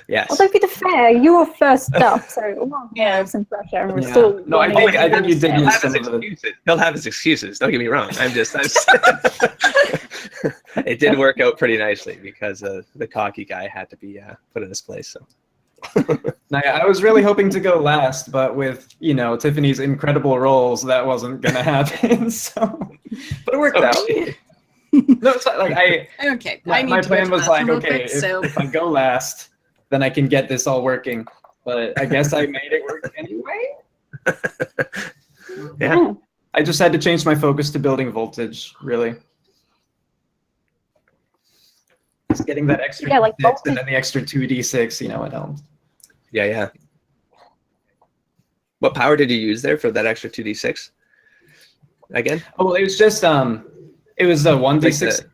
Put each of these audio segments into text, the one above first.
Yes. Although, to be fair, you were first up, so a lot of some pressure, and we're still. No, I think you did He'll miss have his some of the. excuses. He'll have his excuses. Don't get me wrong. I'm just it did work out pretty nicely because the cocky guy had to be put in his place. So. Now, I was really hoping to go last, but with Tiffany's incredible rolls, that wasn't gonna happen. So, but it worked out. No, it's like Okay. my plan was like, okay, if I go last, then I can get this all working. But I guess I made it work anyway. Yeah. I just had to change my focus to building voltage, really. Just getting that extra D6 and then the extra 2d6, it helped. Yeah. What power did you use there for that extra 2d6? Again? Oh, well, it was just it was a 1d6.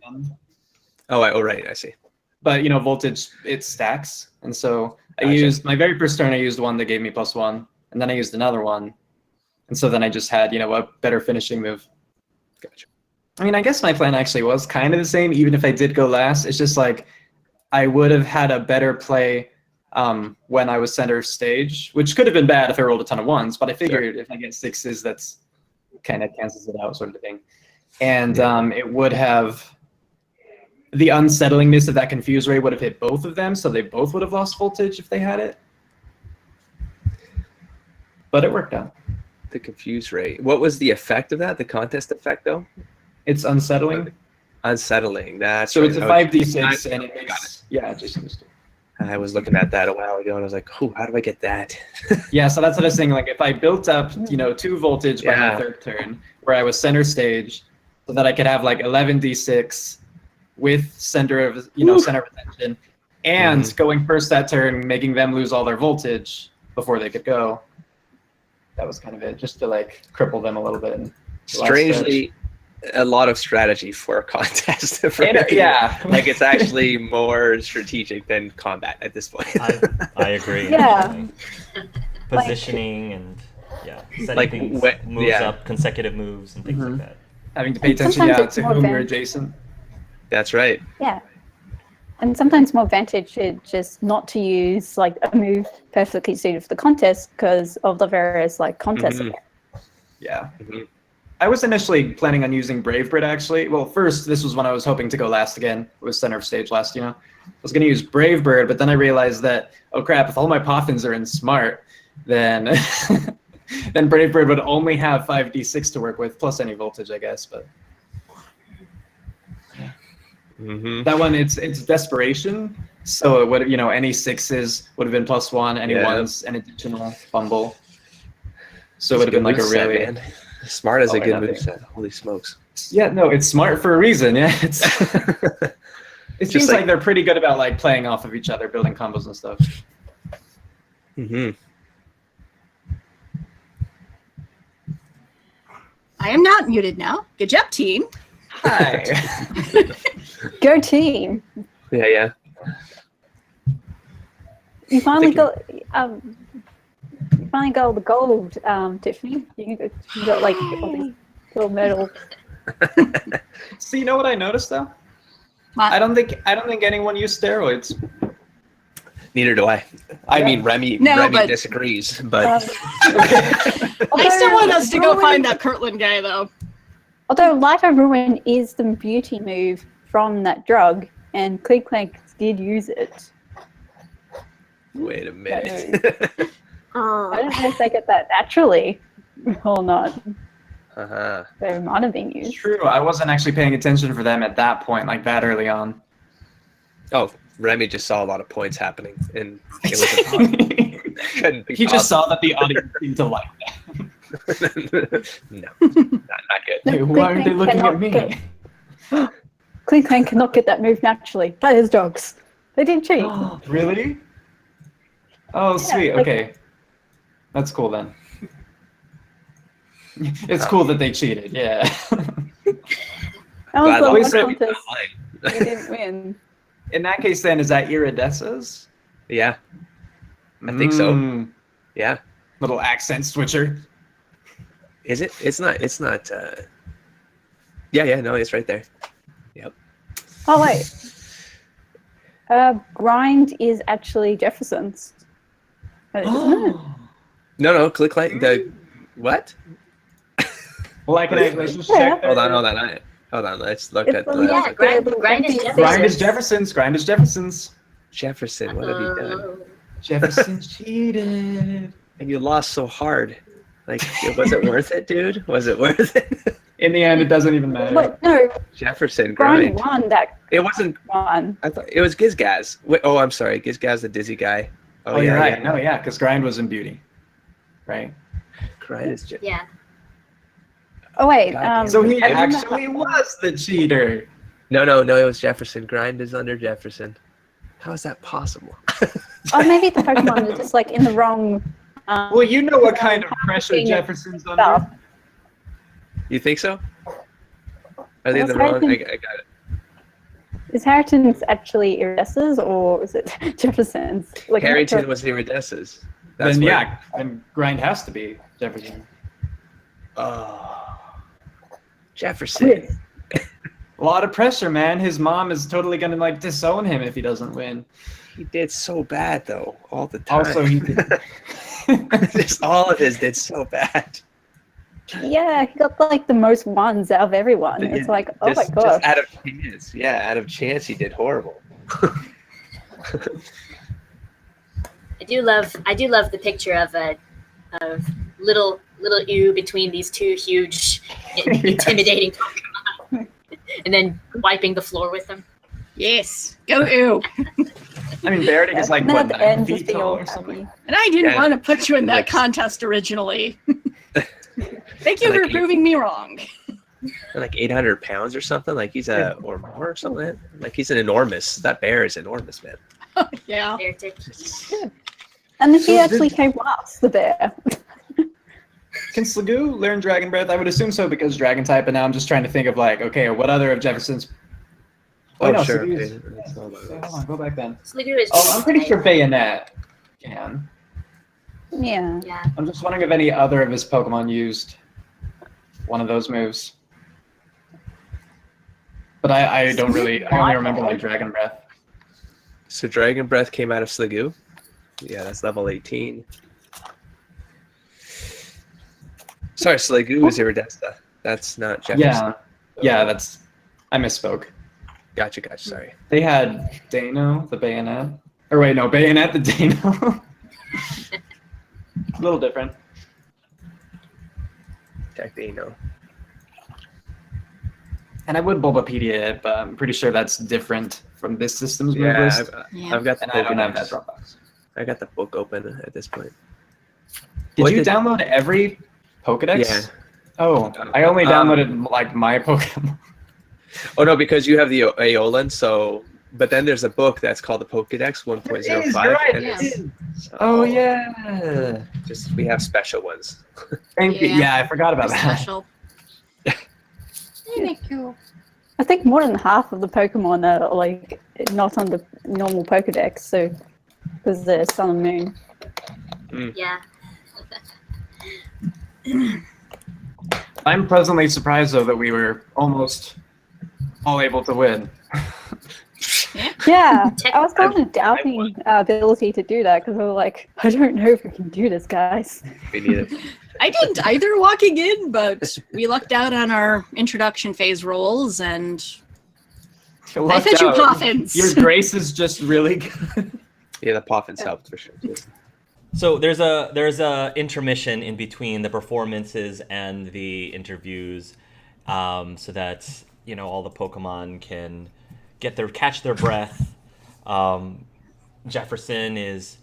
Oh, right, I see. But voltage, it stacks, and so I used my very first turn. I used one that gave me +1, and then I used another one, and so then I just had a better finishing move. Gotcha. I mean, I guess my plan actually was kind of the same, even if I did go last. It's just like I would have had a better play when I was center stage, which could have been bad if I rolled a ton of ones. But I figured if I get 6s, that's kind of cancels it out, sort of thing. And it would have. The unsettlingness of that confuse ray would have hit both of them, so they both would have lost voltage if they had it. But it worked out. The confuse ray. What was the effect of that? The contest effect, though? It's unsettling. Unsettling. That's so right. it's a 5d6, and it makes. Yeah, Jason was. I was looking at that a while ago, and I was like, "Oh, how do I get that?" Yeah, so that's what I was saying. Like, if I built up, 2 voltage by my third turn, where I was center stage, so that I could have like 11d6. With center of center of attention, and going first that turn, making them lose all their voltage before they could go. That was kind of it, just to like cripple them a little bit. Strangely, a lot of strategy for a contest. Yeah, like it's actually more strategic than combat at this point. I agree. Yeah, positioning and setting things, moves up, consecutive moves and things like that. Having to pay attention to whom you're adjacent. That's right. Yeah. And sometimes more advantage is just not to use like a move perfectly suited for the contest because of the various like contests. Yeah. I was initially planning on using Brave Bird actually. Well, first, this was when I was hoping to go last again. It was center of stage last, I was going to use Brave Bird, but then I realized that, oh crap, if all my Poffins are in Smart, then then Brave Bird would only have 5d6 to work with, plus any voltage, I guess, but... That one, it's desperation. So it would any 6s would have been +1, any 1s an additional fumble. So it would have been like a really smart as a good move set. Holy smokes! Yeah, no, it's smart for a reason. Yeah, it's it seems like they're pretty good about like playing off of each other, building combos and stuff. I am not muted now. Good job, team. Hi. Go team. Yeah. You finally got the gold, Tiffany. You got like all these gold medals. So you know what I noticed though? What? I don't think anyone used steroids. Neither do I. I mean, Remy disagrees, but I still want us to go find that Kirtland guy though. Although Light of Ruin is the beauty move from that drug, and Clink Clank did use it. Wait a minute. I don't know if they get that naturally or not. They might have been used. True, I wasn't actually paying attention for them at that point, like that early on. Oh, Remy just saw a lot of points happening, and it was he just saw that the audience seemed to like that. No, not good. Hey, why aren't they looking at me? Clink Clank cannot get that move naturally. That is dogs. They didn't cheat. Really? Oh, sweet. Okay. That's cool then. It's cool that they cheated, yeah. That was always the contest. They didn't win. In that case then, is that Iridessa's? Yeah. I think so. Yeah. Little accent switcher. Is it? It's not yeah, no, it's right there. Yep. Oh wait. Grind is actually Jefferson's. Isn't it? No, click like the what? Well, I can let's just check. Hold on. Let's look at the. Yeah, grind is Jefferson's. Grind is Jefferson's. Grind is Jefferson's. Jefferson, what have you done? Jefferson cheated. And you lost so hard. Like, was it worth it, dude? Was it worth it? In the end, it doesn't even matter. But no, Jefferson Grind grind. won that It wasn't. one. I thought it was Gizgaz. Wait, oh, I'm sorry. Gizgaz, the dizzy guy. Oh, you're right. No, yeah, because Grind was in Beauty, right? Grind is Yeah. Oh wait, So he I remember- actually was the cheater. No, it was Jefferson. Grind is under Jefferson. How is that possible? Oh, maybe the Pokemon are just like in the wrong. Well, you know what kind of pressure Jefferson's under. stuff. You think so? Are they in the Well, wrong? I got it. Is Harrington's actually Iridescence or is it Jefferson's? Like, Harrington was Iridescence. That's Then what- yeah, and Grind has to be Jefferson. Oh, Jefferson. Yes. A lot of pressure, man. His mom is totally gonna like disown him if he doesn't win. He did so bad though, all the time. Also, he did. Just all of his did so bad. Yeah, he got like the most ones out of everyone. It's like, oh my god. Just out of chance. Yeah, out of chance, he did horrible. I do love the picture of little you between these two huge, intimidating Pokemon, and then wiping the floor with them. Yes, go ew. I mean, Verdict is like And then what, at the 9 end, feet just being tall all or something. happy. And I didn't Yeah. want to put you in that Like- contest originally. Thank you Like for proving me wrong. Like 800 pounds or something. Like he's or more or something. Like he's an enormous. That bear is enormous, man. Yeah. There, Dick. And then he So actually did- came last, the bear. Can Sliggoo learn Dragon Breath? I would assume so because Dragon type, and now I'm just trying to think of like, okay, what other of Jefferson's? Oh, no, sure. Sliggoo's- Okay. Let's hold on. Hold on, go back then. Sliggoo is. Oh, I'm pretty sure Bayonet can. Yeah. Yeah. I'm just wondering if any other of his Pokemon used one of those moves. But I don't really, I only remember like Dragon Breath. So Dragon Breath came out of Sliggoo. Yeah, that's level 18. Sorry, Sliggoo is Iridesta. That's not Jefferson. Yeah, I misspoke. Gotcha. Sorry. They had Dano, the Bayonet. Or wait, no, Bayonet, the Dano. A little different. Techno. And I would Bulbapedia it, but I'm pretty sure that's different from this system's move Yeah, list. I've got the And I don't have that Pokédex. Dropbox. I got the book open at this point. Did What you did- download every Pokedex? Yeah. Oh, I only downloaded like my Pokemon. Oh no, because you have the Aeolans, so but then there's a book that's called the Pokédex 1.05. You're right. and Yeah. it's- so Oh yeah. Just we have special ones. Thank you. Yeah. Yeah, I forgot about that. Special. Thank you. I think more than half of the Pokemon are like not on the normal Pokedex, so because they're Sun and Moon. Yeah. I'm pleasantly surprised though that we were almost all able to win. Yeah, I was kind of doubting our ability to do that because I was like, I don't know if we can do this, guys. We need it. I didn't either walking in, but we lucked out on our introduction phase rolls, and I Lucked fed you out. Poffins. Your grace is just really good. Yeah, the Poffins helped for sure. So there's a intermission in between the performances and the interviews, so that all the Pokemon can catch their breath. Jefferson is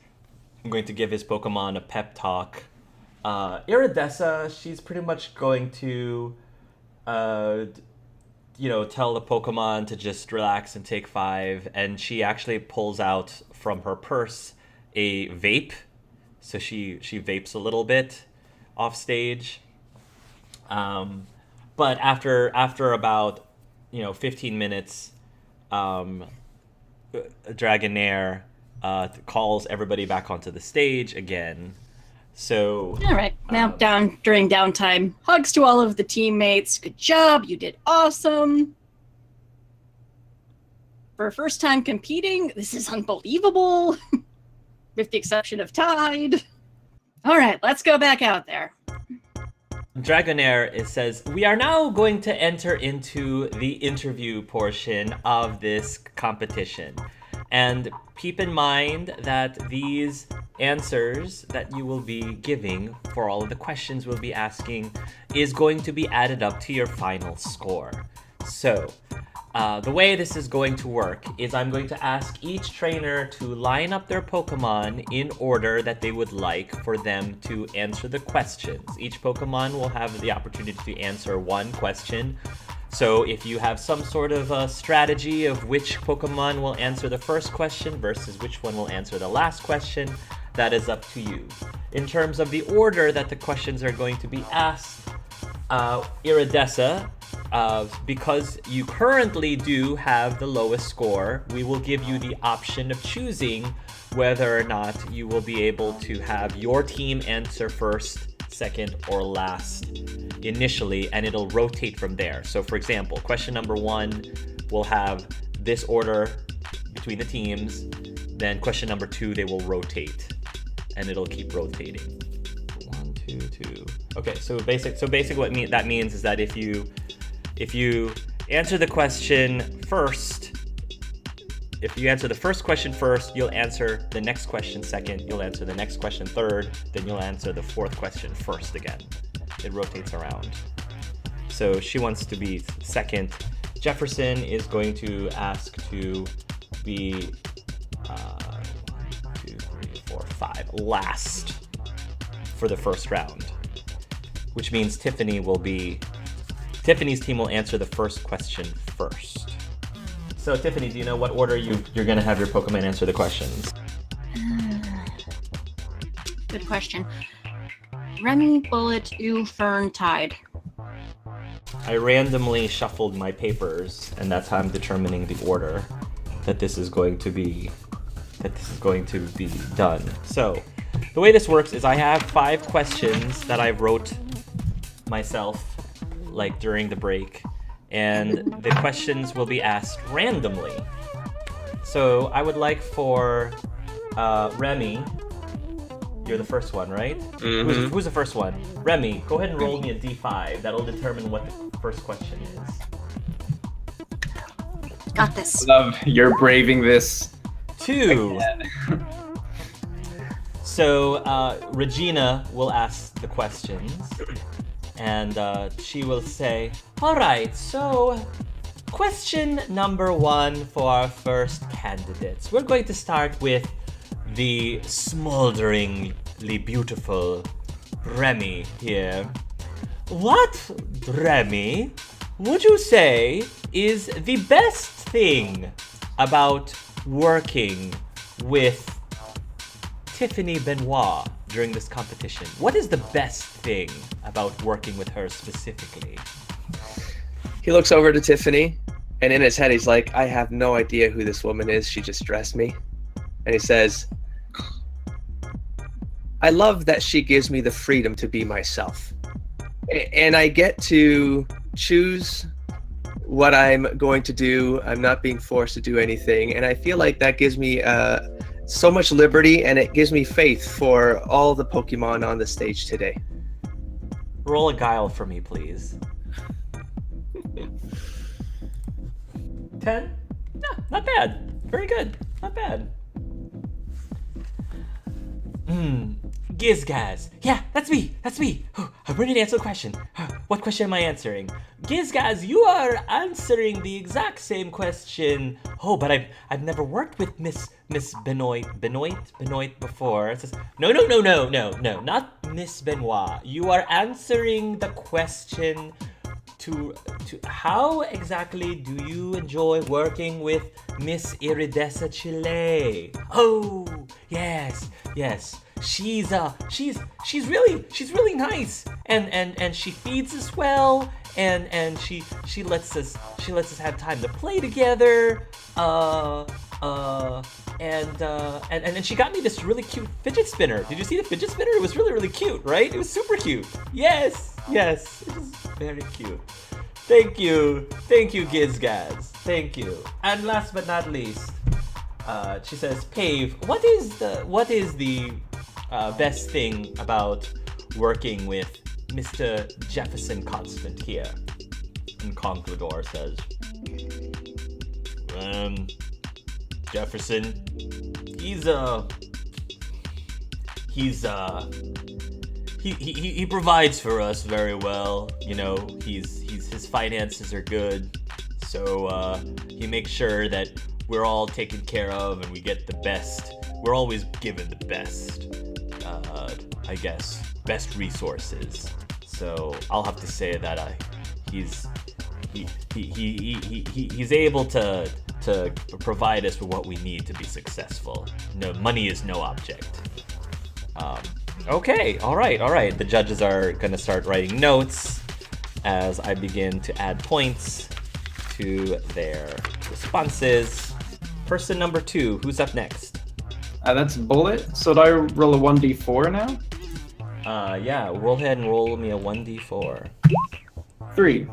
going to give his Pokemon a pep talk. Iridessa, she's pretty much going to tell the Pokemon to just relax and take 5, and she actually pulls out from her purse a vape. So she vapes a little bit off stage. But after about 15 minutes, Dragonair calls everybody back onto the stage again. So All right, now during downtime, hugs to all of the teammates. Good job, you did awesome. For a first time competing, this is unbelievable. With the exception of Tide. All right, let's go back out there. Dragonair, it says, we are now going to enter into the interview portion of this competition. And keep in mind that these answers that you will be giving for all of the questions we'll be asking is going to be added up to your final score. So, the way this is going to work is I'm going to ask each trainer to line up their Pokemon in order that they would like for them to answer the questions. Each Pokemon will have the opportunity to answer one question. So if you have some sort of a strategy of which Pokemon will answer the first question versus which one will answer the last question, that is up to you. In terms of the order that the questions are going to be asked, Iridessa, because you currently do have the lowest score, we will give you the option of choosing whether or not you will be able to have your team answer first, second, or last initially, and it'll rotate from there. So for example, question number 1 will have this order between the teams, then question number 2 they will rotate, and it'll keep rotating. 1, 2, 2. Okay, so basically what that means is that if you answer the question first, if you answer the first question first, you'll answer the next question second, you'll answer the next question third, then you'll answer the fourth question first again. It rotates around. So she wants to be second. Jefferson is going to ask to be 1, 2, 3, 4, 5 last for the first round, which means Tiffany's team will answer the first question first. So Tiffany, do you know what order you're going to have your Pokemon answer the questions? Good question. Remy, Bullet, Ew, Fern, Tide. I randomly shuffled my papers, and that's how I'm determining the order that this is going to be done. So the way this works is I have 5 questions that I wrote myself, like during the break, and the questions will be asked randomly. So I would like for Remy, you're the first one, right? Mm-hmm. Who's the first one? Remy, go ahead and roll me a d5. That'll determine what the first question is. Got this. Love you're braving this. 2. So Regina will ask the questions, and she will say, all right, so question number 1 for our first candidates. We're going to start with the smolderingly beautiful Remy here. What, Remy, would you say is the best thing about working with Tiffany Benoit during this competition? What is the best thing about working with her specifically? He looks over to Tiffany, and in his head he's like, I have no idea who this woman is. She just dressed me. And he says, I love that she gives me the freedom to be myself. And I get to choose what I'm going to do. I'm not being forced to do anything. And I feel like that gives me so much liberty, and it gives me faith for all the Pokemon on the stage today. Roll a guile for me, please. 10? No, not bad. Very good. Not bad. Gizgaz. Yeah, that's me. I'm ready to answer the question. What question am I answering? Gizgaz, you are answering the exact same question. Oh, but I've never worked with Miss Benoit before. It says, no, not Miss Benoit. You are answering the question to how exactly do you enjoy working with Miss Iridessa Chile? Oh, yes. She's really nice, and she feeds us well, and she lets us have time to play together. And she got me this really cute fidget spinner. Did you see the fidget spinner? It was really cute, right? It was super cute. Yes, it was very cute. Thank you, Gizgaz. Thank you. And last but not least, she says, Pave, what is the best thing about working with Mr. Jefferson Constant here? And Conquilor says, Jefferson, he provides for us very well. You know, his finances are good, so he makes sure that we're all taken care of and we get the best. We're always given the best, I guess, best resources. So I'll have to say that he's able to provide us with what we need to be successful. No, money is no object. Okay, all right. The judges are gonna start writing notes as I begin to add points to their responses. Person number 2, who's up next? That's Bullet. So do I roll a 1d4 now? Yeah, roll ahead and roll me a 1d4. 3.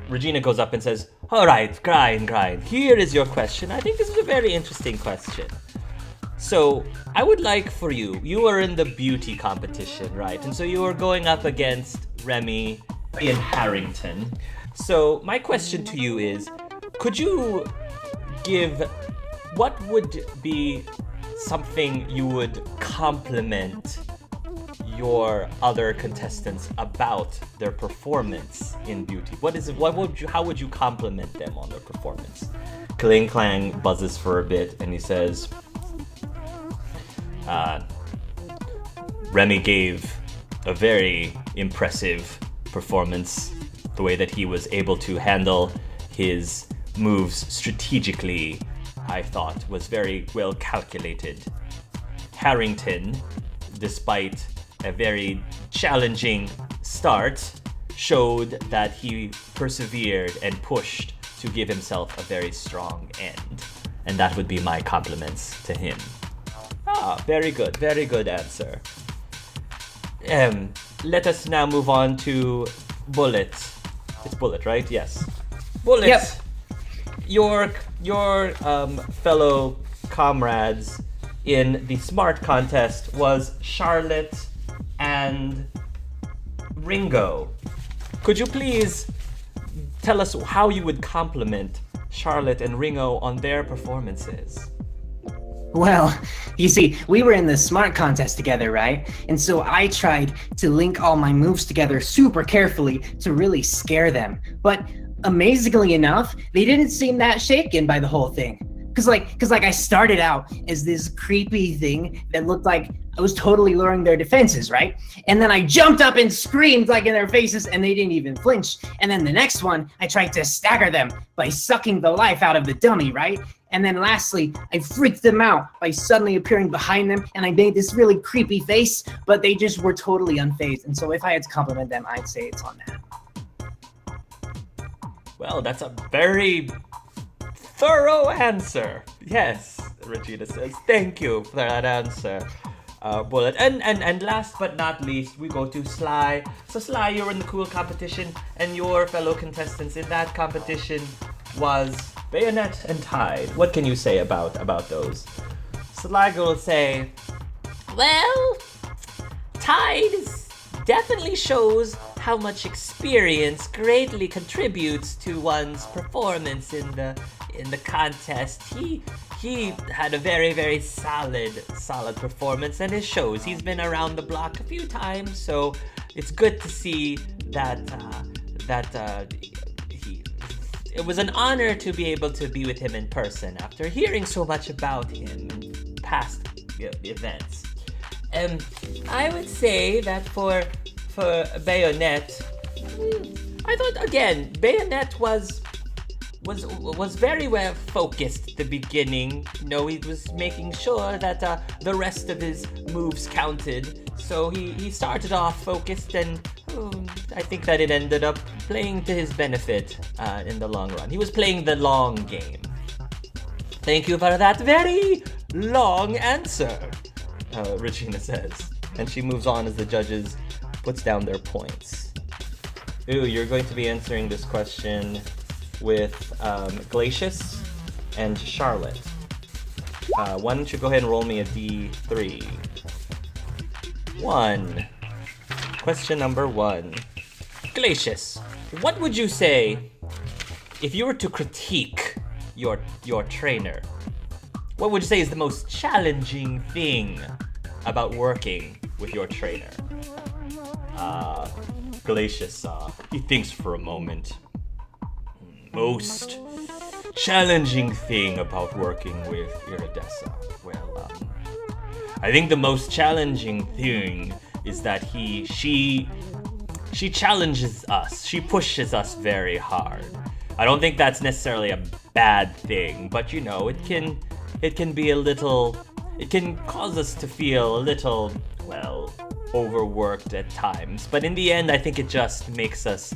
Regina goes up and says, all right, grind. Here is your question. I think this is a very interesting question. So, I would like for you are in the beauty competition, right? And so you are going up against Remy and Harrington. So, my question to you is, could you give, what would be something you would compliment your other contestants about their performance in beauty? How would you compliment them on their performance? Kling Klang buzzes for a bit and he says, Remy gave a very impressive performance. The way that he was able to handle his moves strategically, I thought, was very well calculated. Harrington, despite a very challenging start, showed that he persevered and pushed to give himself a very strong end. And that would be my compliments to him. Very good answer. Let us now move on to Bullet. It's Bullet, right? Yes. Bullet. Yep. Your fellow comrades in the Smart contest was Charlotte and Ringo. Could you please tell us how you would compliment Charlotte and Ringo on their performances? Well, you see, we were in the Smart contest together, right? And so I tried to link all my moves together super carefully to really scare them. But amazingly enough, they didn't seem that shaken by the whole thing. Cause I started out as this creepy thing that looked like I was totally lowering their defenses, right? And then I jumped up and screamed like in their faces and they didn't even flinch. And then the next one, I tried to stagger them by sucking the life out of the dummy, right? And then lastly, I freaked them out by suddenly appearing behind them and I made this really creepy face, but they just were totally unfazed. And so if I had to compliment them, I'd say it's on that. Well, that's a very thorough answer. Yes, Regina says, thank you for that answer, Bullet. And last but not least, we go to Sly. So Sly, you're in the cool competition, and your fellow contestants in that competition was Bayonet and Tide. What can you say about those? Sly will say, well, Tide definitely shows how much experience greatly contributes to one's performance in the contest. He had a very, very solid performance, and it shows. He's been around the block a few times, so it's good to see that it was an honor to be able to be with him in person after hearing so much about him in past events. And I would say that for Bayonet, I thought again Bayonet was very well focused at the beginning. You know, he was making sure that the rest of his moves counted. So he started off focused, and I think that it ended up playing to his benefit in the long run. He was playing the long game. Thank you for that very long answer, Regina says. And she moves on as the judges puts down their points. Ooh, you're going to be answering this question with Glacius and Charlotte. Why don't you go ahead and roll me a D3? 1. Question number 1. Glacius, what would you say if you were to critique your trainer? What would you say is the most challenging thing about working with your trainer? Glacius, he thinks for a moment. Most challenging thing about working with Iridessa. Well, I think the most challenging thing is that she challenges us. She pushes us very hard. I don't think that's necessarily a bad thing, but you know, it can be a little, it can cause us to feel a little, well, overworked at times. But in the end, I think it just makes us,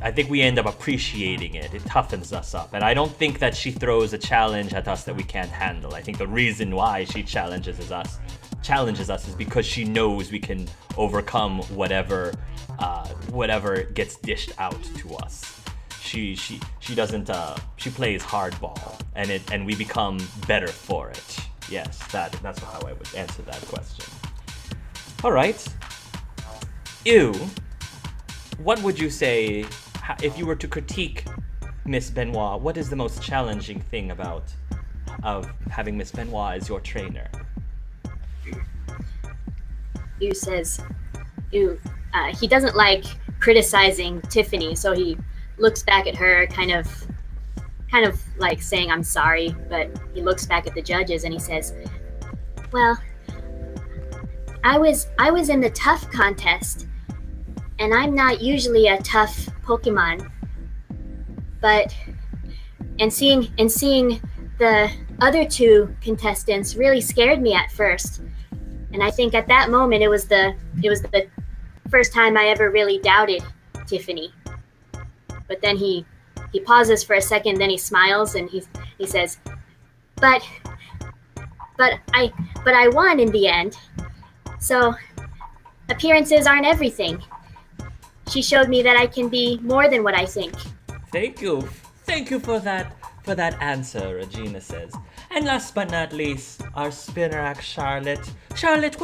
I think we end up appreciating it. It toughens us up. And I don't think that she throws a challenge at us that we can't handle. I think the reason why she challenges us is because she knows we can overcome whatever gets dished out to us. She doesn't she plays hardball and we become better for it. Yes, that's how I would answer that question. All right. Ew. What would you say if you were to critique Miss Benoit? What is the most challenging thing of having Miss Benoit as your trainer? Yu says, he doesn't like criticizing Tiffany, so he looks back at her, kind of like saying, "I'm sorry," but he looks back at the judges and he says, "Well, I was in the tough contest, and I'm not usually a tough Pokemon, but seeing the other two contestants really scared me at first, and I think at that moment it was the first time I ever really doubted Tiffany." But then he pauses for a second, then he smiles and he says, "But I won in the end. So appearances aren't everything. She showed me that I can be more than what I think." Thank you for that answer, Regina says. And last but not least, our Spinnerack Charlotte. Charlotte,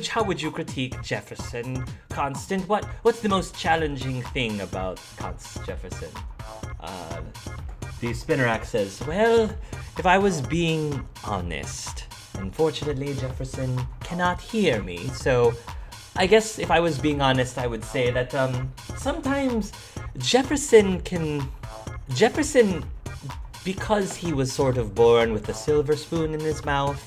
how would you critique Jefferson Constant? What's the most challenging thing about Jefferson? The Spinnerack says, well, if I was being honest, unfortunately Jefferson cannot hear me, so I guess if I was being honest, I would say that sometimes Jefferson, because he was sort of born with a silver spoon in his mouth,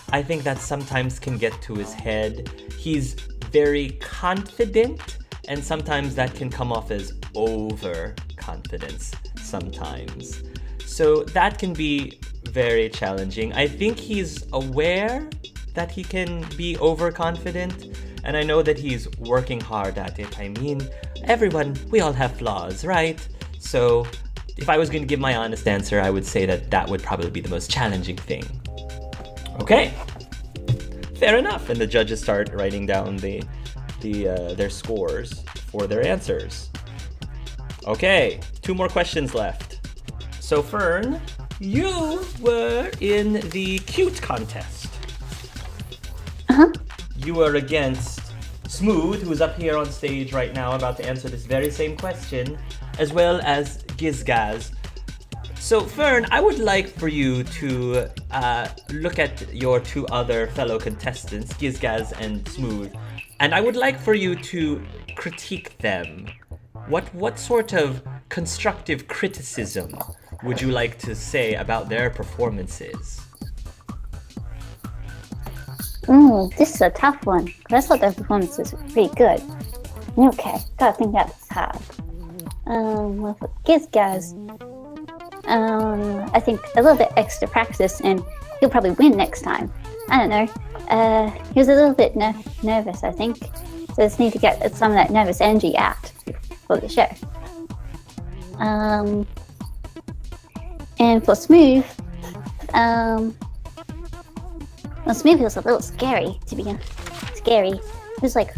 I think that sometimes can get to his head. He's very confident, and sometimes that can come off as overconfidence sometimes. So that can be very challenging. I think he's aware that he can be overconfident, and I know that he's working hard at it. I mean, we all have flaws, right? So if I was going to give my honest answer, I would say that would probably be the most challenging thing. Okay, fair enough. And the judges start writing down their scores for their answers. Okay, 2 more questions left. So Fern, you were in the cute contest. Uh-huh. You were against Smooth, who's up here on stage right now about to answer this very same question, as well as Gizgaz. So Fern, I would like for you to look at your 2 other fellow contestants, Gizgaz and Smooth, and I would like for you to critique them. What sort of constructive criticism would you like to say about their performances? This is a tough one. I thought their performances were pretty good. Okay, gotta think that's hard. Well, for Gizgaz, I think a little bit extra practice and he'll probably win next time. I don't know. He was a little bit nervous, I think. So just need to get some of that nervous energy out for the show. And for Smooth, Smooth was a little scary, to be scary. It was like,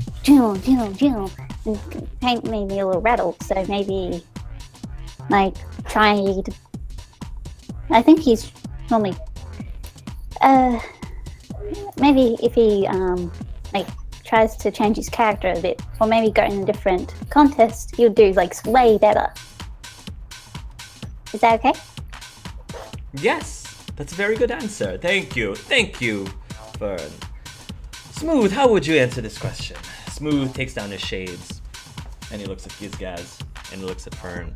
paint made me a little rattled, so maybe, like, try to... I think he's normally... maybe if he, like, tries to change his character a bit, or maybe go in a different contest, he'll do, like, way better. Is that okay? Yes, that's a very good answer. Thank you, Fern. Smooth, how would you answer this question? Smooth takes down his shades, and he looks at Gizgaz, and he looks at Fern.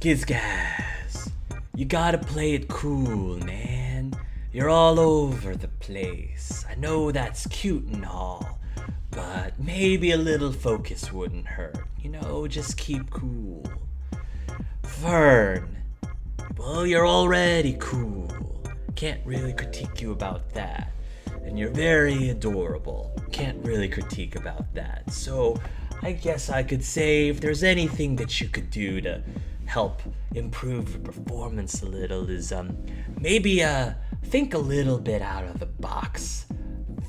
Gizgaz, you gotta play it cool, man. You're all over the place. I know that's cute and all, but maybe a little focus wouldn't hurt. You know, just keep cool. Fern, well, you're already cool. Can't really critique you about that. And you're very adorable. Can't really critique about that. So I guess I could say if there's anything that you could do to help improve your performance a little is maybe think a little bit out of the box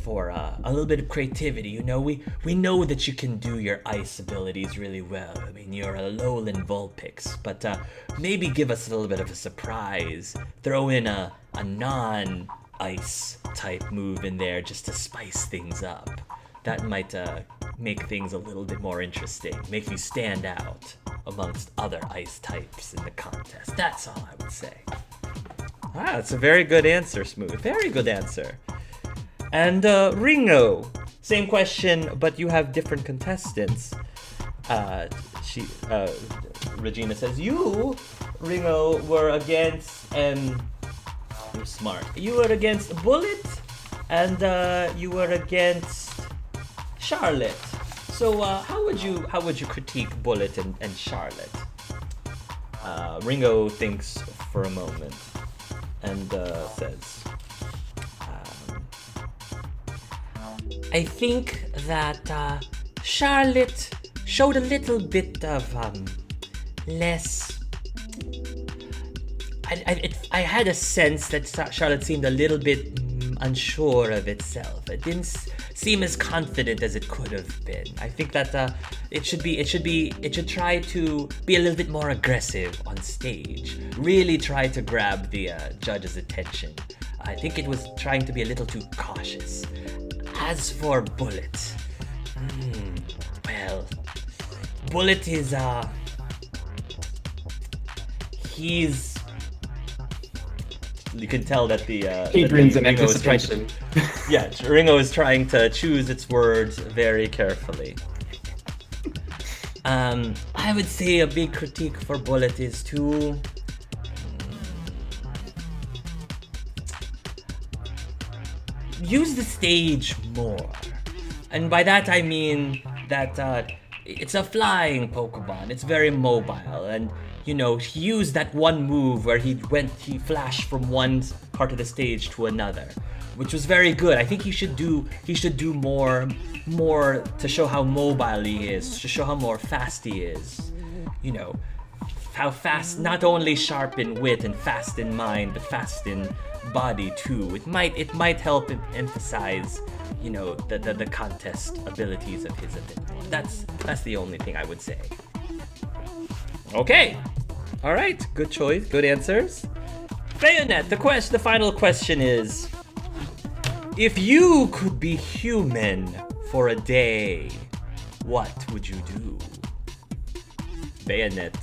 for a little bit of creativity. You know, we know that you can do your ice abilities really well. I mean, you're a lowland Vulpix, but maybe give us a little bit of a surprise. Throw in a non-ice type move in there just to spice things up. That might make things a little bit more interesting, make you stand out amongst other ice types in the contest. That's all I would say. Ah, that's a very good answer, Smooth. Very good answer. And Ringo, same question, but you have different contestants. Regina says, you, Ringo, were against, you're smart. You were against Bullet, and you were against Charlotte. So how would you critique Bullet and Charlotte? Ringo thinks for a moment and says, I think that Charlotte showed a little bit of less. I had a sense that Charlotte seemed a little bit unsure of itself. It didn't seem as confident as it could have been. I think that it should try to be a little bit more aggressive on stage. Really try to grab the judge's attention. I think it was trying to be a little too cautious. As for Bullet, well, Bullet is he's. You can tell that the Adrian's in Ringo is trying anticipation. yeah, Ringo is trying to choose its words very carefully. I would say a big critique for Bullet is to use the stage more. And by that I mean that it's a flying Pokemon. It's very mobile, and you know, he used that one move where he flashed from one part of the stage to another, which was very good. I think he should do more to show how mobile he is, to show how more fast he is. You know, how fast, not only sharp in wit and fast in mind, but fast in body too. It might help him emphasize, you know, the contest abilities of his a bit more. That's the only thing I would say. Okay. All right. Good choice. Good answers. Bayonet, the final question is, if you could be human for a day, what would you do? Bayonet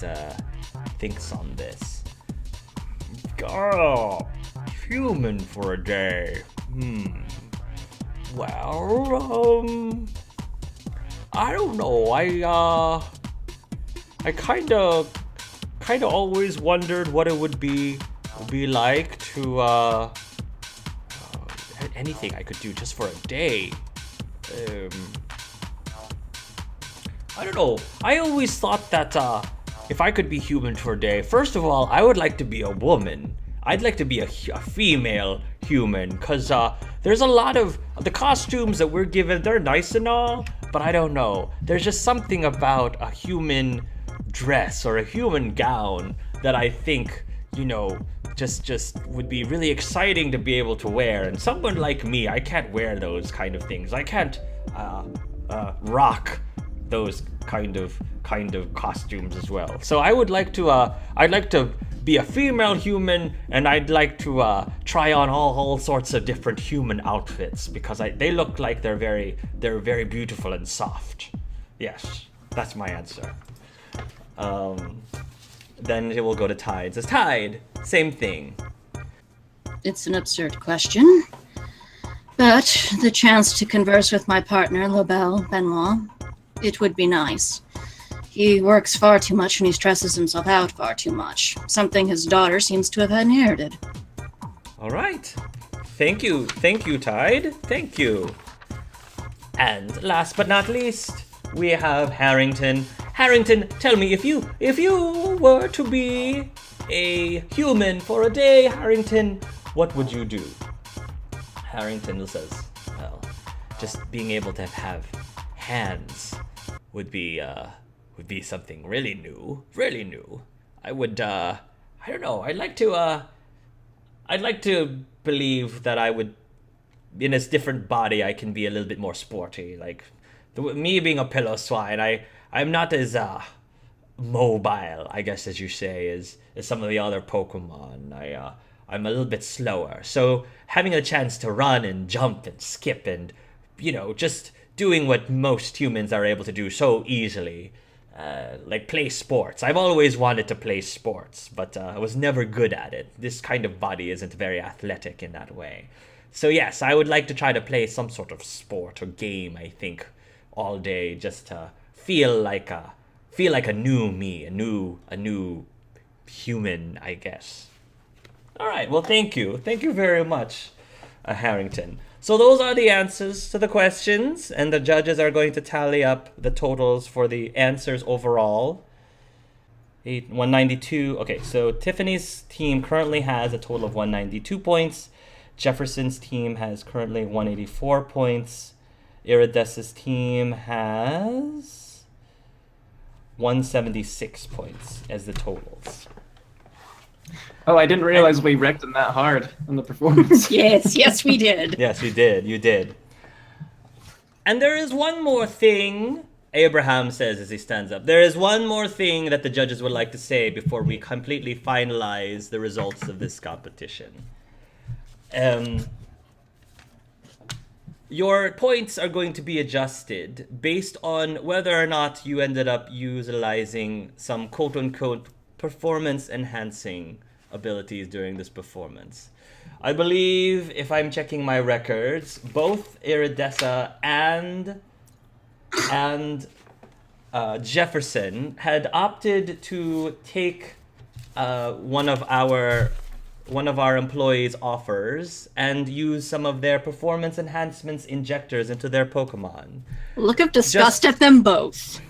thinks on this. Oh, human for a day. Well, I don't know. I kind of always wondered what it would be like to anything I could do just for a day. I don't know. I always thought that if I could be human for a day, first of all, I would like to be a woman. I'd like to be a female human, because there's a lot of the costumes that we're given, they're nice and all, but I don't know. There's just something about a human dress or a human gown that I think, you know, just would be really exciting to be able to wear. And someone like me, I can't wear those kind of things. I can't rock those kind of costumes as well. So I'd like to be a female human, and I'd like to try on all sorts of different human outfits because they look like they're very beautiful and soft. Yes, that's my answer. Then it will go to Tide. Says Tide, same thing. It's an absurd question, but the chance to converse with my partner, Lobel Benoit, it would be nice. He works far too much and he stresses himself out far too much. Something his daughter seems to have inherited. All right. Thank you, Tide. Thank you. And last but not least, we have Harrington. Harrington, tell me, if you were to be a human for a day, Harrington, what would you do? Harrington says, well, just being able to have hands would be something really new. I would, I don't know, I'd like to believe that I would, in this different body, I can be a little bit more sporty. Like, me being a pillow swine, I'm not as mobile, I guess, as you say, as some of the other Pokemon. I'm a little bit slower. So having a chance to run and jump and skip and, just doing what most humans are able to do so easily, like play sports. I've always wanted to play sports, but I was never good at it. This kind of body isn't very athletic in that way. So yes, I would like to try to play some sort of sport or game, I think, all day, just to feel like a new me, a new human, I guess. All right, well, thank you very much, Harrington. So those are the answers to the questions, and the judges are going to tally up the totals for the answers overall. 192. Okay, so Tiffany's team currently has a total of 192 points. Jefferson's team has currently 184 points. Iridessa's team has 176 points as the totals. Oh, I didn't realize we wrecked them that hard on the performance. Yes, we did. Yes, you did. And there is one more thing, Abraham says as he stands up. There is one more thing that the judges would like to say before we completely finalize the results of this competition. Your points are going to be adjusted based on whether or not you ended up utilizing some quote-unquote performance-enhancing abilities during this performance. I believe, if I'm checking my records, both Iridessa and Jefferson had opted to take one of our employees' offers and use some of their performance enhancements injectors into their Pokemon. Look of disgust at them both.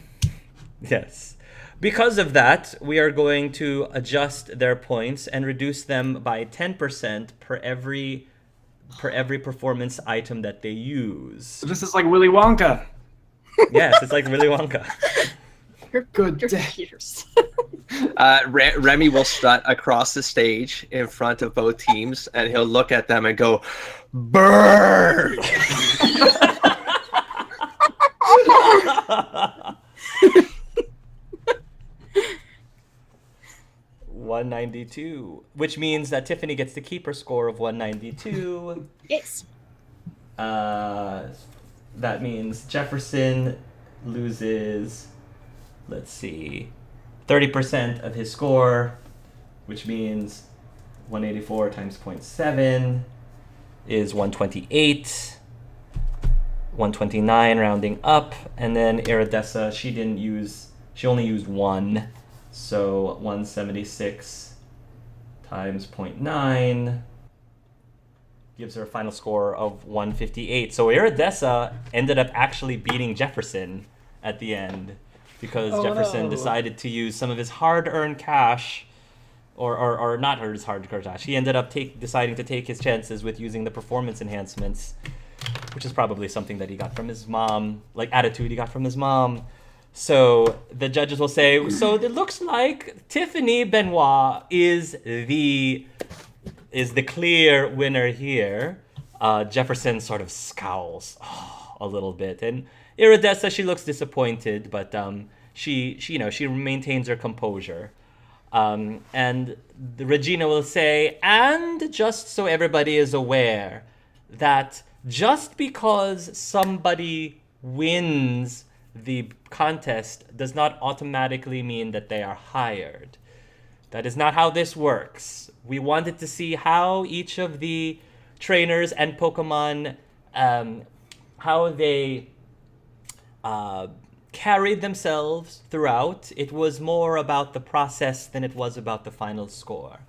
Yes. Because of that, we are going to adjust their points and reduce them by 10% per every performance item that they use. So this is like Willy Wonka. Yes, it's like Willy Wonka. You're Good You're day. Peters. Remy will strut across the stage in front of both teams, and he'll look at them and go, "Burn!" 192, which means that Tiffany gets to keep her score of 192. Yes. That means Jefferson loses, let's see, 30% of his score, which means 184 times 0.7 is 128, 129 rounding up, and then Iridessa, she only used 1, so 176 times 0.9 gives her a final score of 158. So Iridessa ended up actually beating Jefferson at the end because Jefferson decided to use some of his hard-earned cash, or not his hard-earned cash. He ended up deciding to take his chances with using the performance enhancements, which is probably something that he got from his mom, like attitude he got from his mom. So the judges will say, so it looks like Tiffany Benoit is the clear winner here. Jefferson sort of scowls. a little bit. And Iridessa, she looks disappointed, but she maintains her composure. And Regina will say, and just so everybody is aware, that just because somebody wins the contest does not automatically mean that they are hired. That is not how this works. We wanted to see how each of the trainers and Pokemon, how they carried themselves throughout. It was more about the process than it was about the final score.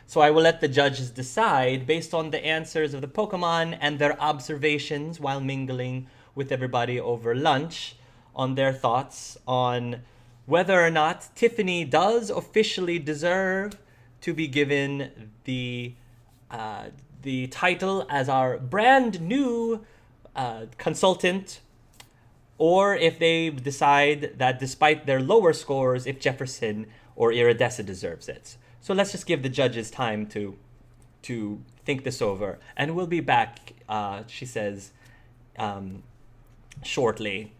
So I will let the judges decide based on the answers of the Pokemon and their observations while mingling with everybody over lunch on their thoughts on whether or not Tiffany does officially deserve to be given the title as our brand new consultant, or if they decide that despite their lower scores, if Jefferson or Iridessa deserves it. So let's just give the judges time to think this over, and we'll be back, she says, shortly.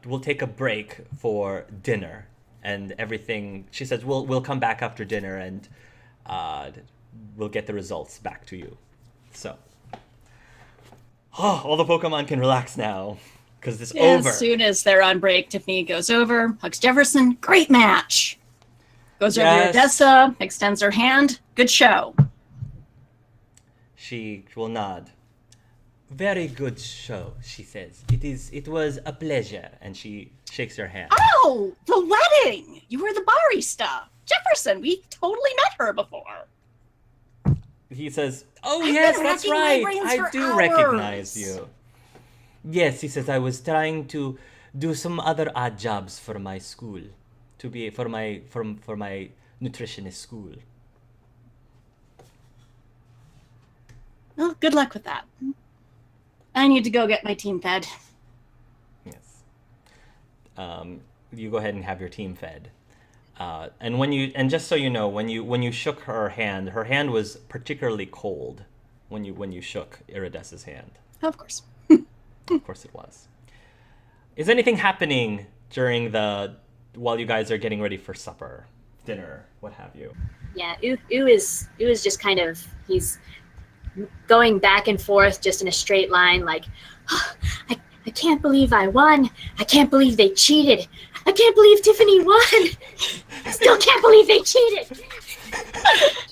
We'll take a break for dinner and everything. She says we'll come back after dinner and we'll get the results back to you. So, all the Pokemon can relax now because it's over. As soon as they're on break, Tiffany goes over, hugs Jefferson. Great match. Goes over to Odessa, extends her hand. Good show. She will nod. Very good show, she says. It was a pleasure, and she shakes her hand. Oh, the wedding! You were the barista. Jefferson, we totally met her before. He says, "Oh I've yes, been that's racking my right. brains I for do hours." recognize you." Yes, he says, "I was trying to do some other odd jobs for my school, to be for my nutritionist school." Well, good luck with that. I need to go get my team fed. Yes. You go ahead and have your team fed. And just so you know, when you shook her hand was particularly cold when you shook Iridessa's hand. Of course. Of course it was. Is anything happening while you guys are getting ready for supper, dinner, what have you? Yeah, Ooh is just kind of, he's going back and forth just in a straight line, like, oh, I can't believe I won. I can't believe they cheated. I can't believe Tiffany won. Still can't believe they cheated.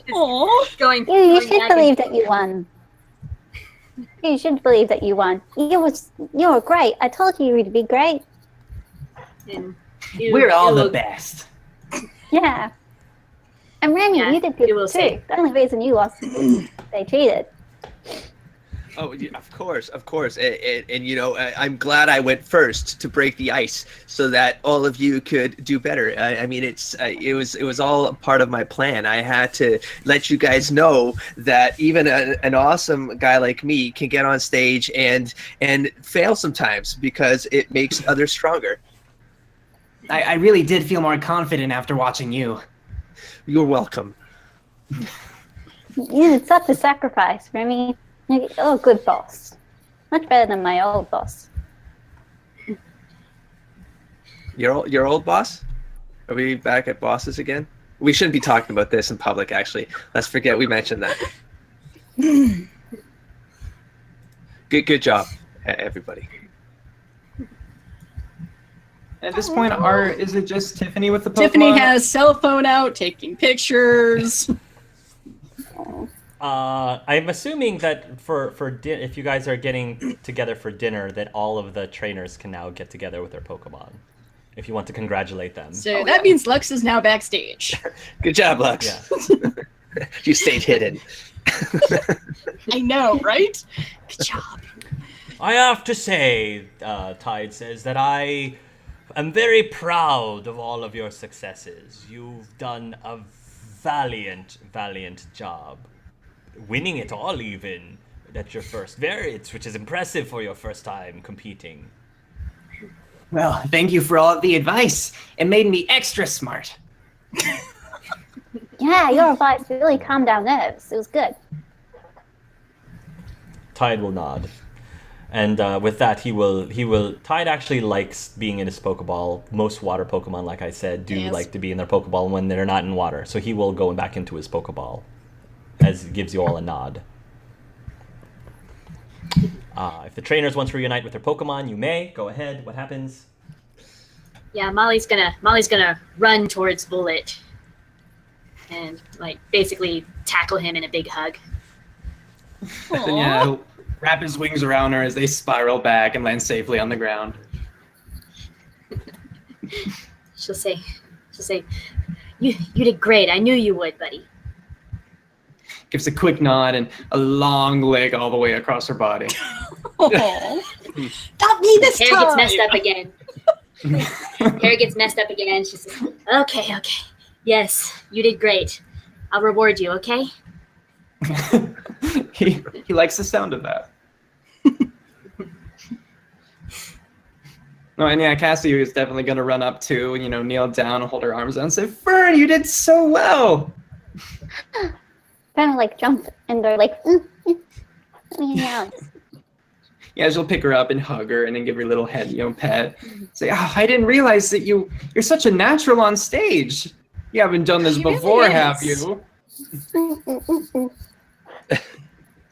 Aww. You should believe that you won. You should believe that you won. You were great. I told you you'd be great. We're all the best. Yeah. And Remy, Yeah, you did good you will too. say. The only reason you lost is they cheated. Oh, yeah, of course. And I'm glad I went first to break the ice so that all of you could do better. I mean, it was all a part of my plan. I had to let you guys know that even an awesome guy like me can get on stage and fail sometimes because it makes others stronger. I really did feel more confident after watching you. You're welcome. You did such a sacrifice, Remy. Oh, good boss. Much better than my old boss. Your old boss? Are we back at bosses again? We shouldn't be talking about this in public, actually. Let's forget we mentioned that. Good job, everybody. At this point, is it just Tiffany with the Pokemon? Tiffany has cell phone out, taking pictures. I'm assuming that if you guys are getting together for dinner, that all of the trainers can now get together with their Pokemon. If you want to congratulate them. So that means Lux is now backstage. Good job, Lux. Yeah. You stayed hidden. I know, right? Good job. I have to say, Tide says, that I am very proud of all of your successes. You've done a valiant job. Winning it all, even at your first variants, which is impressive for your first time competing. Well, thank you for all of the advice. It made me extra smart. Yeah, your advice really calmed down nerves. It was good. Tide will nod. And with that, he will. Tide actually likes being in his Pokeball. Most water Pokemon, like I said, do Yes. like to be in their Pokeball when they're not in water. So he will go back into his Pokeball, as it gives you all a nod. If the trainers want to reunite with their Pokemon, you may go ahead. What happens? Yeah, Molly's gonna run towards Bullet and like basically tackle him in a big hug. Then yeah, he'll wrap his wings around her as they spiral back and land safely on the ground. She'll say, you did great. I knew you would, buddy. Gives a quick nod and a long leg all the way across her body. Oh. Not me this Hair time. gets messed up again. Hair gets messed up again. She says, okay. Yes, you did great. I'll reward you, okay? he likes the sound of that. No, and yeah, Cassie is definitely going to run up to, kneel down and hold her arms out and say, Fern, you did so well. Kind of like jump and they're like, let me hang out. Yeah, she'll pick her up and hug her and then give her a little head, pet. Say, I didn't realize that you're such a natural on stage. You haven't done this She really before, is. have you?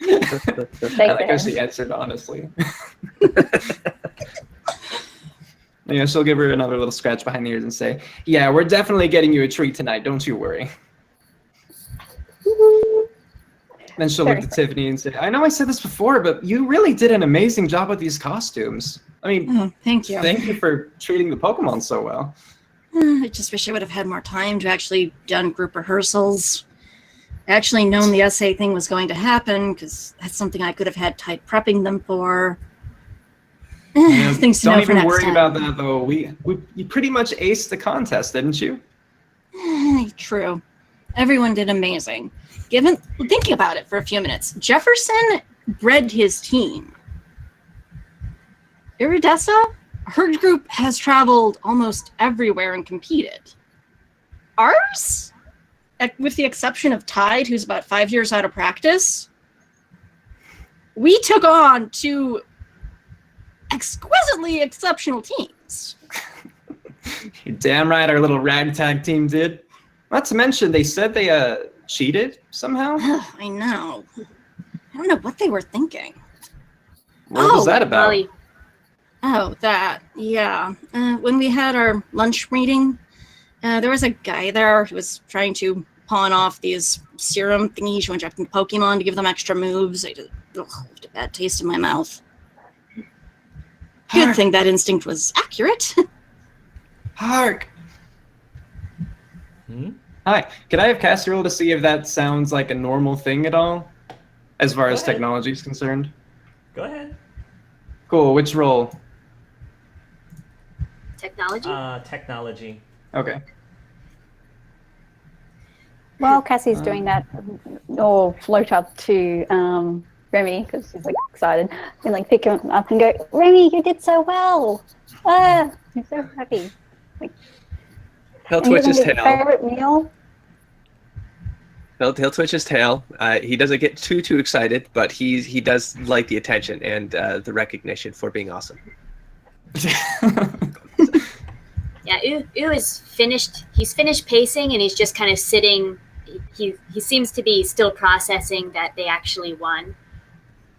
Like I like how that. she answered honestly. Yeah, she'll give her another little scratch behind the ears and say, yeah, we're definitely getting you a treat tonight, don't you worry. Then she'll look Very at Tiffany and say, I know I said this before, but you really did an amazing job with these costumes. I mean, Oh, thank you. thank you for treating the Pokemon so well. I just wish I would have had more time to actually done group rehearsals. Actually known the essay thing was going to happen, because that's something I could have had Tide prepping them for. Things to Don't know for even next worry time. about that, though. You pretty much aced the contest, didn't you? True. Everyone did amazing. Thinking about it for a few minutes, Jefferson bred his team. Iridessa, her group has traveled almost everywhere and competed. Ours, with the exception of Tide, who's about 5 years out of practice, we took on two exquisitely exceptional teams. You're damn right our little ragtag team did. Not to mention, they said they cheated somehow. I know. I don't know what they were thinking. What was that about? Molly, Oh, that. Yeah. When we had our lunch meeting, there was a guy there who was trying to pawn off these serum thingies you inject into Pokemon to give them extra moves. I just left a bad taste in my mouth. Good thing that instinct was accurate. Hark! Hmm? Hi, could I have Cassie roll to see if that sounds like a normal thing at all? As far as technology is concerned? Go ahead. Cool, which roll? technology? Technology. Okay. While Cassie's doing that, or float up to Remy because she's like excited, and like pick him up and go, Remy, you did so well! Ah, I'm so happy. He'll And you're twitch his gonna get your tail. favorite meal? He'll twitch his tail. He doesn't get too excited, but he does like the attention and the recognition for being awesome. Yeah, Ooh is finished. He's finished pacing, and he's just kind of sitting. He seems to be still processing that they actually won,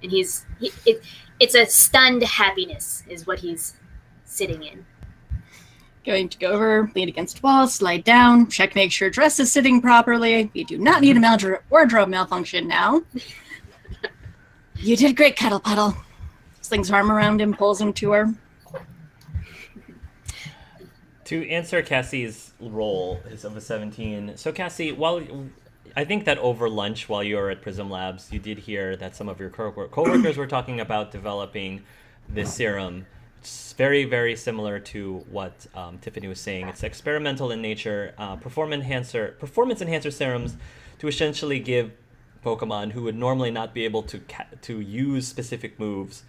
and it's a stunned happiness is what he's sitting in. Going to go over, lean against wall, slide down, check, make sure dress is sitting properly. We do not need a wardrobe malfunction now. You did great, Cuddle Puddle. Slings her arm around him, pulls him to her. To answer Cassie's role is of a 17. So Cassie, I think that over lunch while you were at Prism Labs, you did hear that some of your coworkers were talking about developing this serum. It's very, very similar to what Tiffany was saying. It's experimental in nature, performance enhancer serums to essentially give Pokemon who would normally not be able to use specific moves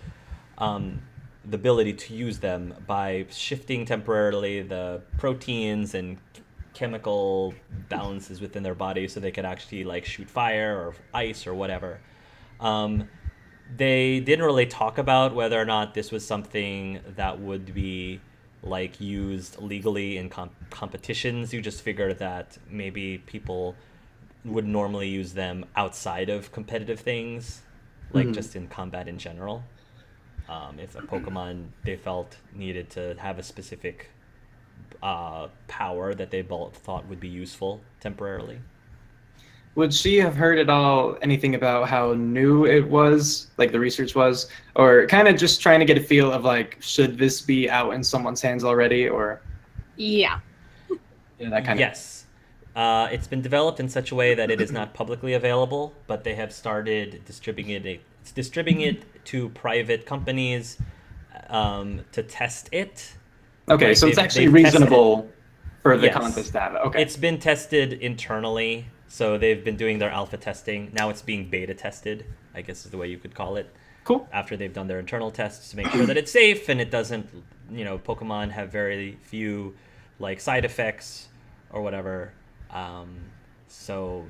the ability to use them by shifting temporarily the proteins and chemical balances within their body so they could actually like shoot fire or ice or whatever. they didn't really talk about whether or not this was something that would be like used legally in competitions. You just figured that maybe people would normally use them outside of competitive things, like just in combat in general. If a Pokemon they felt needed to have a specific power that they both thought would be useful temporarily. Would she have heard at all anything about how new it was, like the research was, or kind of just trying to get a feel of like, should this be out in someone's hands already, or Yeah. that kind of? Yes. It's been developed in such a way that it is not publicly available, but they have started distributing it to private companies to test it. Okay, Like so it's they've actually tested- reasonable for the Yes. contest to have it. Okay. It's been tested internally, so they've been doing their alpha testing. Now it's being beta tested, I guess is the way you could call it. Cool. After they've done their internal tests to make sure that it's safe and it doesn't, Pokemon have very few like side effects or whatever. So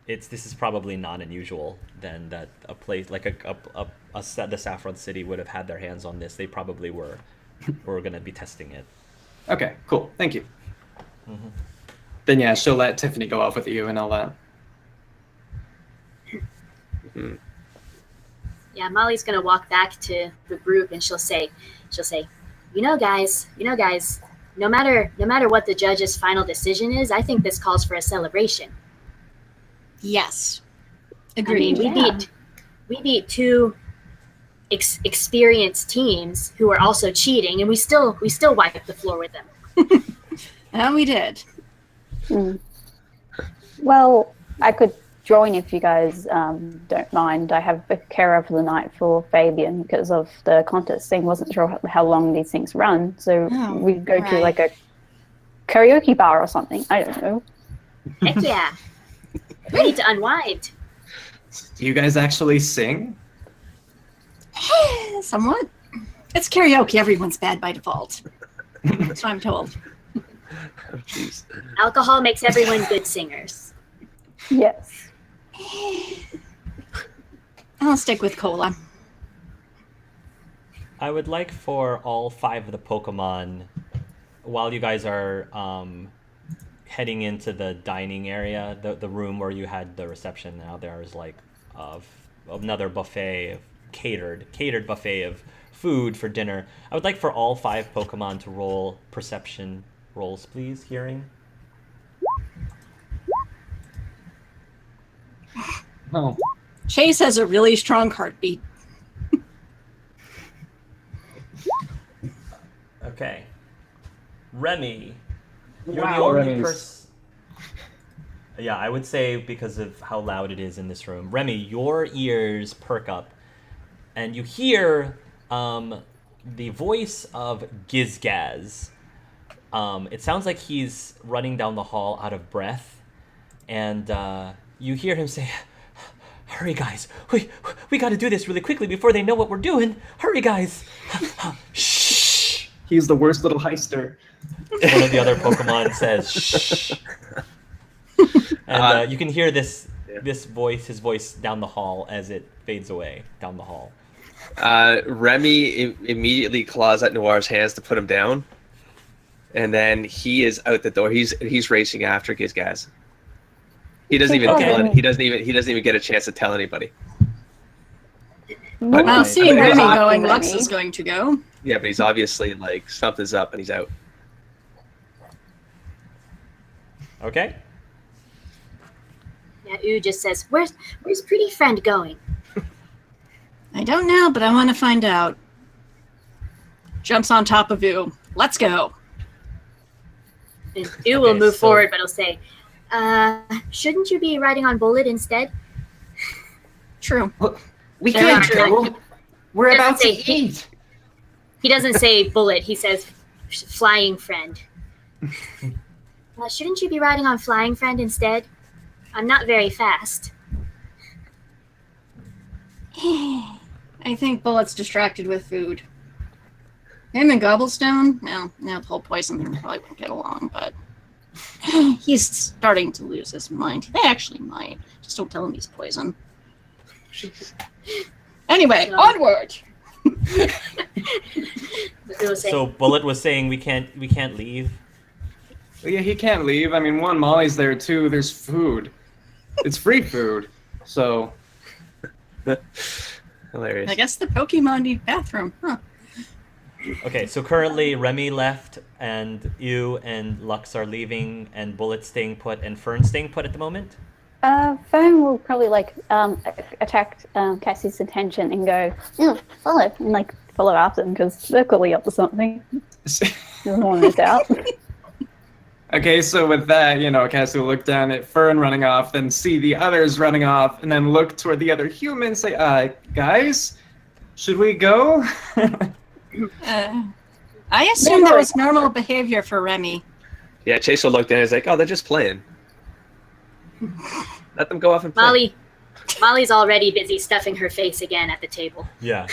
this is probably not unusual then that a place like the Saffron City would have had their hands on this. They probably were going to be testing it. Okay, cool. Thank you. Then yeah, she'll let Tiffany go off with you and all that. Yeah, Molly's gonna walk back to the group and she'll say, guys, no matter what the judge's final decision is, I think this calls for a celebration. Yes. I Agreed. mean, Yeah. we beat two experienced teams who are also cheating, and we still wiped the floor with them. And we did. Well, I could join if you guys don't mind. I have a carer for the night for Fabian because of the contest thing. Wasn't sure how long these things run, so we'd go to right. like a karaoke bar or something. I don't know. Heck yeah, we need to unwind. Do you guys actually sing? Somewhat. It's karaoke. Everyone's bad by default. That's what I'm told. Oh, jeez. Alcohol makes everyone good singers. Yes. I'll stick with cola. I would like for all 5 of the Pokemon, while you guys are heading into the dining area, the room where you had the reception, now there is like another buffet, catered buffet of food for dinner. I would like for all 5 Pokemon to roll perception rolls, please. Hearing. Oh. Chase has a really strong heartbeat. Okay. Remy, you're Wow, the only Remy's- person. Yeah, I would say because of how loud it is in this room. Remy, your ears perk up, and you hear the voice of Gizgaz. It sounds like he's running down the hall out of breath, and you hear him say, "Hurry, guys! We got to do this really quickly before they know what we're doing. Hurry, guys!" Shh. He's the worst little heister. One of the other Pokemon says, "Shh," and you can hear his voice down the hall as it fades away down the hall. Remy immediately claws at Noir's hands to put him down, and then he is out the door. He's racing after Gizgaz. He doesn't even Okay. tell. He doesn't even get a chance to tell anybody. But- Well, seeing but- Remy but- going, Remy. Lux is going to go. Yeah, but he's obviously like something's up and he's out. Okay. Yeah, Ooh just says, "Where's pretty friend going?" I don't know, but I want to find out. Jumps on top of Ooh. Let's go. And Ooh will Okay, move so- forward, but he'll say, "Shouldn't you be riding on Bullet instead?" True. We Yeah. can't go. We're Doesn't about to say- eat. He doesn't say Bullet. He says Flying Friend. Shouldn't you be riding on Flying Friend instead? I'm not very fast. I think Bullet's distracted with food. Him and Gobblestone? No, the whole poison thing probably wouldn't get along, but he's starting to lose his mind. They actually might. Just don't tell him he's poison. Anyway, So- onward. It was saying, So Bullet was saying we can't leave. Well, yeah, he can't leave. I mean, one, Molly's there, too. There's food. It's free food. So, Hilarious. I guess the Pokemon need bathroom, huh? Okay, so currently Remy left, and you and Lux are leaving, and Bullet staying put, and Fern staying put at the moment. Fern will probably attract Cassie's attention and go, follow, and follow after them because they're clearly up to something. Doesn't want to miss out. okay, so with that, Cassie will look down at Fern running off, then see the others running off, and then look toward the other humans, say, guys, should we go? I assume that was normal behavior for Remy. Yeah, Chase will look down and he's like, oh, they're just playing. Let them go off and play. Molly's already busy stuffing her face again at the table. Yeah.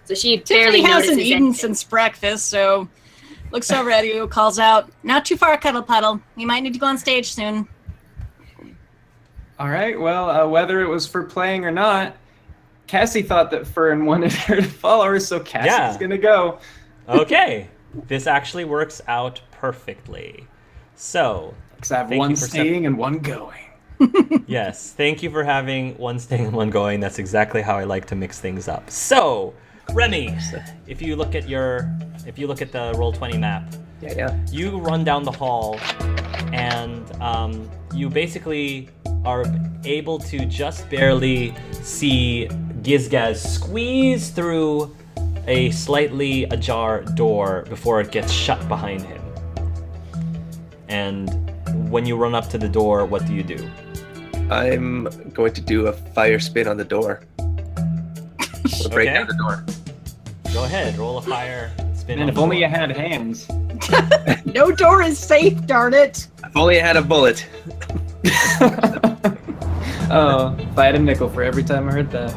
So she Tiffany barely hasn't notices eaten anything. since breakfast, so looks over at you, calls out, "Not too far, Cuddle Puddle. You might need to go on stage soon." All right, well, whether it was for playing or not, Cassie thought that Fern wanted her to follow her, so Cassie's gonna go. Okay. This actually works out perfectly. So, Because I have Thank one you for staying and one going. yes, thank you for having one staying and one going. That's exactly how I like to mix things up. So, Remy, if you look at the Roll20 map, Yeah. you run down the hall, and you basically are able to just barely see Gizgaz squeeze through a slightly ajar door before it gets shut behind him. And when you run up to the door, what do you do? I'm going to do a fire spin on the door. So break Okay. down the door. Go ahead, roll a fire spin. Man, on if the only door. you had hands. No door is safe, darn it! If only I had a bullet. Oh, if I had a nickel for every time I heard that.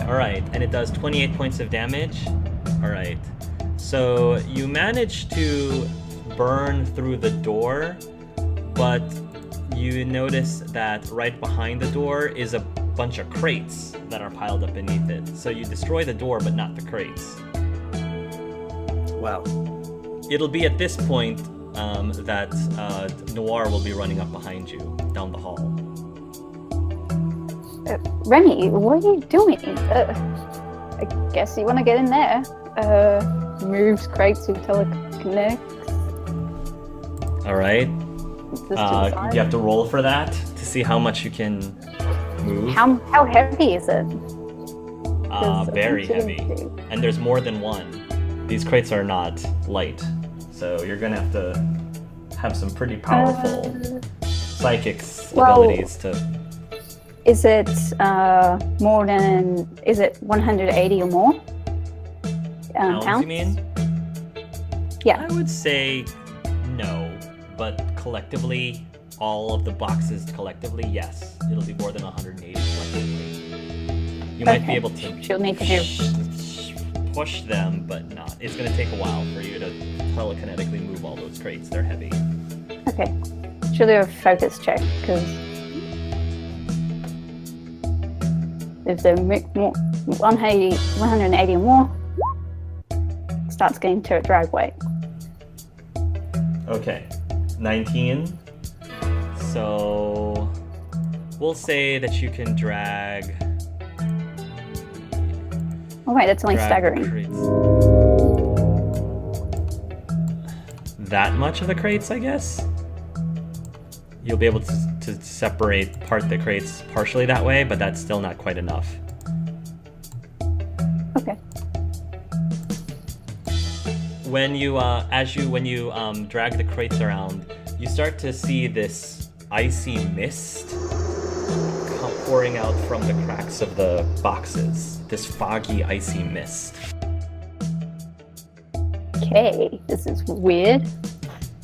All right, and it does 28 points of damage. All right, so you manage to burn through the door, but you notice that right behind the door is a bunch of crates that are piled up beneath it. So you destroy the door, but not the crates. Wow. It'll be at this point that Noir will be running up behind you down the hall. Remy, what are you doing? I guess you want to get in there. Moves crates to telekinetics. All right, Is this to the side? you have to roll for that to see how much you can move. How heavy is it? 'Cause I Very think heavy. you do. And there's more than one. These crates are not light, so you're gonna have to have some pretty powerful psychics well- abilities to. Is it more than? Is it 180 or more? Pounds, Pounds? you mean? Yeah. I would say no, but collectively, all of the boxes collectively, yes, it'll be more than 180 collectively. You might be Okay. able to She'll need to do. push them, but not. It's gonna take a while for you to telekinetically move all those crates. They're heavy. Okay. She'll do a focus check because if they're more 180 or more, starts getting to a drag weight. Okay, 19. So we'll say that you can drag. Oh wait, that's only drag staggering. crates. That much of the crates, I guess. You'll be able to separate the crates partially that way, but that's still not quite enough. Okay. When you drag the crates around, you start to see this icy mist pouring out from the cracks of the boxes. This foggy, icy mist. Okay, this is weird.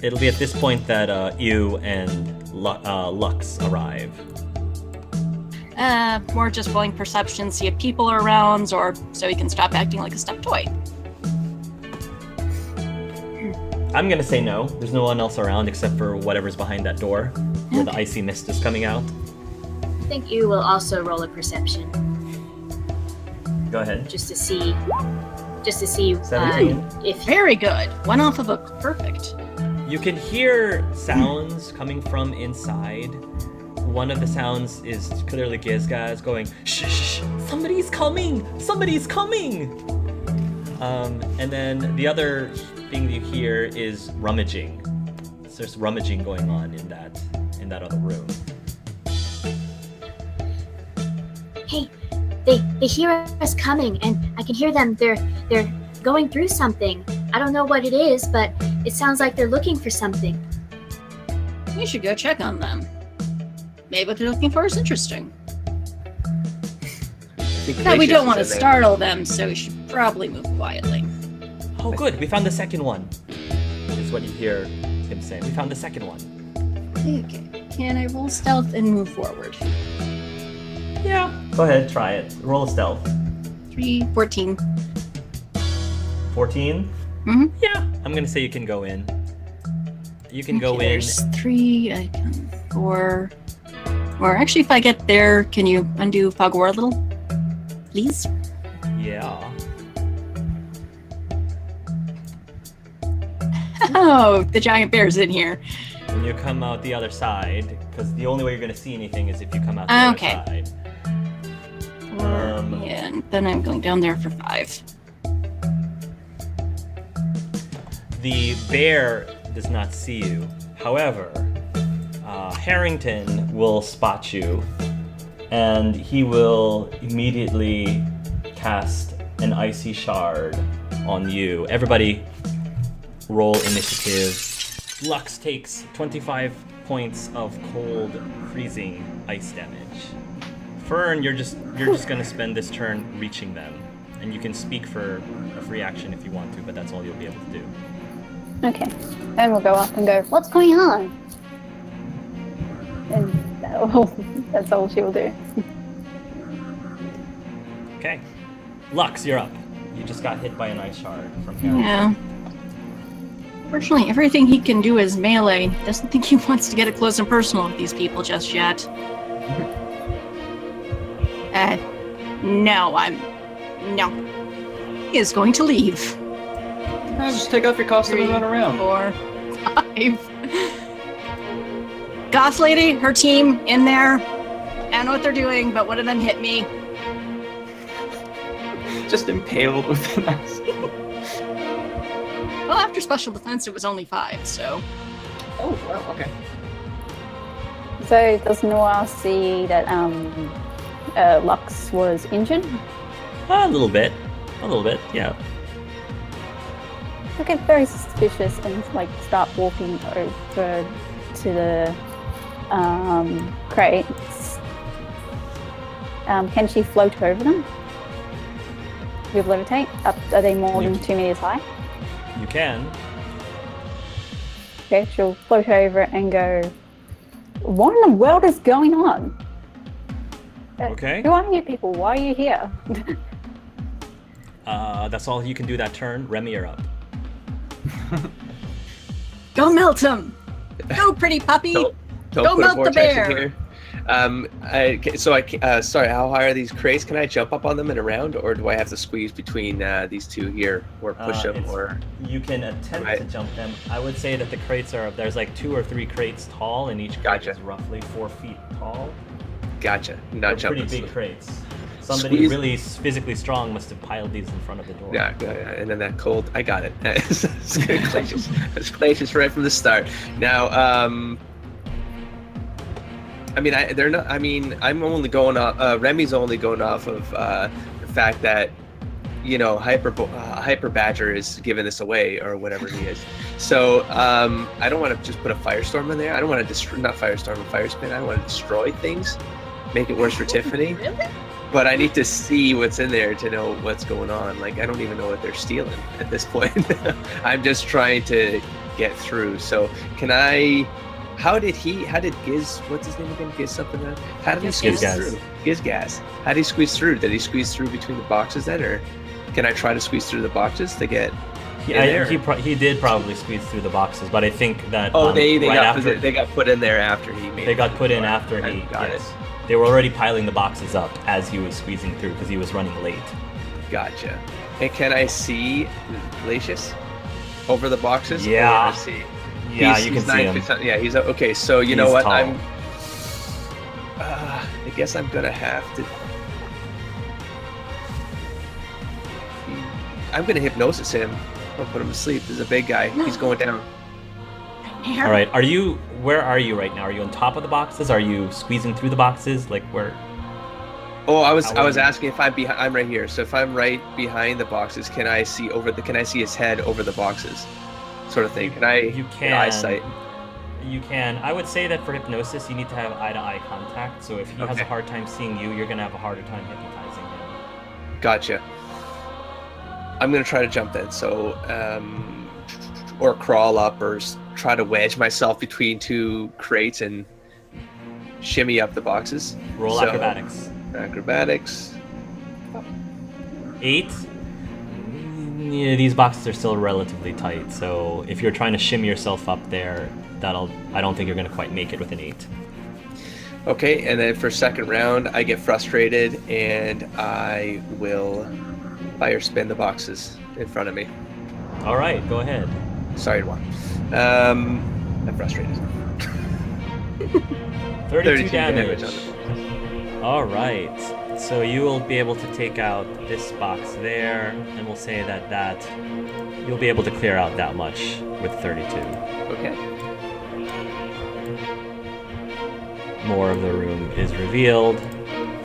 It'll be at this point that you and Lux arrive. We're just rolling perception, see if people are around, or so he can stop acting like a stuffed toy. I'm gonna say no. There's no one else around except for whatever's behind that door, where the icy mist is coming out. I think you will also roll a perception. Go ahead. just to see 17. if Very good. One off of a perfect. You can hear sounds coming from inside. One of the sounds is clearly Gizgaz going, shh, shh, shh, somebody's coming! Somebody's coming! And then the other thing you hear is rummaging. So there's rummaging going on in that other room. hey, they hear us coming, and I can hear them. They're going through something. I don't know what it is, but it sounds like they're looking for something. We should go check on them. Maybe what they're looking for is interesting. But we don't want to startle them, so we should probably move quietly. Oh, good. We found the second one. Is what you hear him say. We found the second one. Okay. Can I roll stealth and move forward? Yeah. Go ahead. Try it. Roll a stealth. 14. 14? Mm-hmm. Yeah. I'm going to say you can go in. You can go in. There's 3. I can 4. Or actually, if I get there, can you undo fog war a little? Please? Yeah. Oh, the giant bear's in here. When you come out the other side, because the only way you're going to see anything is if you come out the other side. Yeah, and then I'm going down there for 5. The bear does not see you. However, Harrington will spot you, and he will immediately cast an icy shard on you. Everybody roll initiative. Lux takes 25 points of cold, freezing ice damage. Fern, you're just gonna spend this turn reaching them, and you can speak for a free action if you want to, but that's all you'll be able to do. Okay. Then we'll go up and go, what's going on? And that's all she will do. Okay. Lux, you're up. You just got hit by an ice shard from Harrington. Yeah. Fortunately, everything he can do is melee. Doesn't think he wants to get up close and personal with these people just yet. No. He is going to leave. No, just take off your costume and run around. 4, 5. Goth lady, her team in there. I don't know what they're doing, but one of them hit me. Just impaled with an axe. Well, after special defense, it was only 5, so. Oh, well, okay. So does Noir see that Lux was injured? A little bit, yeah. I get very suspicious and start walking over to the crates. Can she float over them with levitate? Are they more than 2 meters high? You can. Okay, she'll float over and go, what in the world is going on? Okay. Who are you people? Why are you here? That's all you can do that turn. Remy, you're up. Go melt him! Go, pretty puppy! Don't Go put a melt the vortex bear! in here. Sorry, how high are these crates? Can I jump up on them and around, or do I have to squeeze between these two here, or push them, or? You can attempt to jump them. I would say that the crates there's 2 or 3 crates tall, and each crate is roughly 4 feet tall. Gotcha. Not They're jumping. pretty big crates. Somebody really physically strong must have piled these in front of the door. Yeah, and then that cold. I got it. It's glacious. It's glacious right from the start. Now, they're not. I'm only going off. Remy's only going off of the fact that, Hyper Badger is giving this away or whatever he is. So I don't want to just put a firestorm in there. I don't want to destroy, not firestorm, a fire spin. I don't want to destroy things, make it worse for Tiffany. Really? But I need to see what's in there to know what's going on. I don't even know what they're stealing at this point. I'm just trying to get through. So how did Giz, what's his name again? Giz something? How did he squeeze through? Gizgas. How did he squeeze through? Did he squeeze through between the boxes then, or can I try to squeeze through the boxes to get in there? He did probably squeeze through the boxes, but I think that they got put in there after he made. They got put in after he got it. They were already piling the boxes up as he was squeezing through because he was running late. Gotcha. And can I see Glacius over the boxes? Yeah. Or is he? Yeah, you can see 9 him. feet, yeah, he's okay. So you know He's what? tall. I guess I'm gonna have to. I'm gonna hypnosis him. I'll put him to sleep. There's a big guy. He's going down. All right. Where are you right now? Are you on top of the boxes? Are you squeezing through the boxes? Like where? Oh, I was asking if I'm behind. I'm right here. So if I'm right behind the boxes, can I see Can I see his head over the boxes, sort of thing? Can I? You get can. eyesight. You can. I would say that for hypnosis, you need to have eye-to-eye contact. So if he has a Okay. hard time seeing you, you're gonna have a harder time hypnotizing him. Gotcha. I'm gonna try to jump then. So, or crawl up, or try to wedge myself between two crates and shimmy up the boxes. Roll So, acrobatics. Acrobatics. 8. Yeah, these boxes are still relatively tight, so if you're trying to shimmy yourself up there, I don't think you're gonna quite make it with an 8. Okay, and then for second round, I get frustrated and I will fire spin the boxes in front of me. All right, go ahead. Sorry, Juan. I'm frustrated. 32 damage. on the boxes. All right, so you will be able to take out this box there, and we'll say that you'll be able to clear out that much with 32. Okay. More of the room is revealed.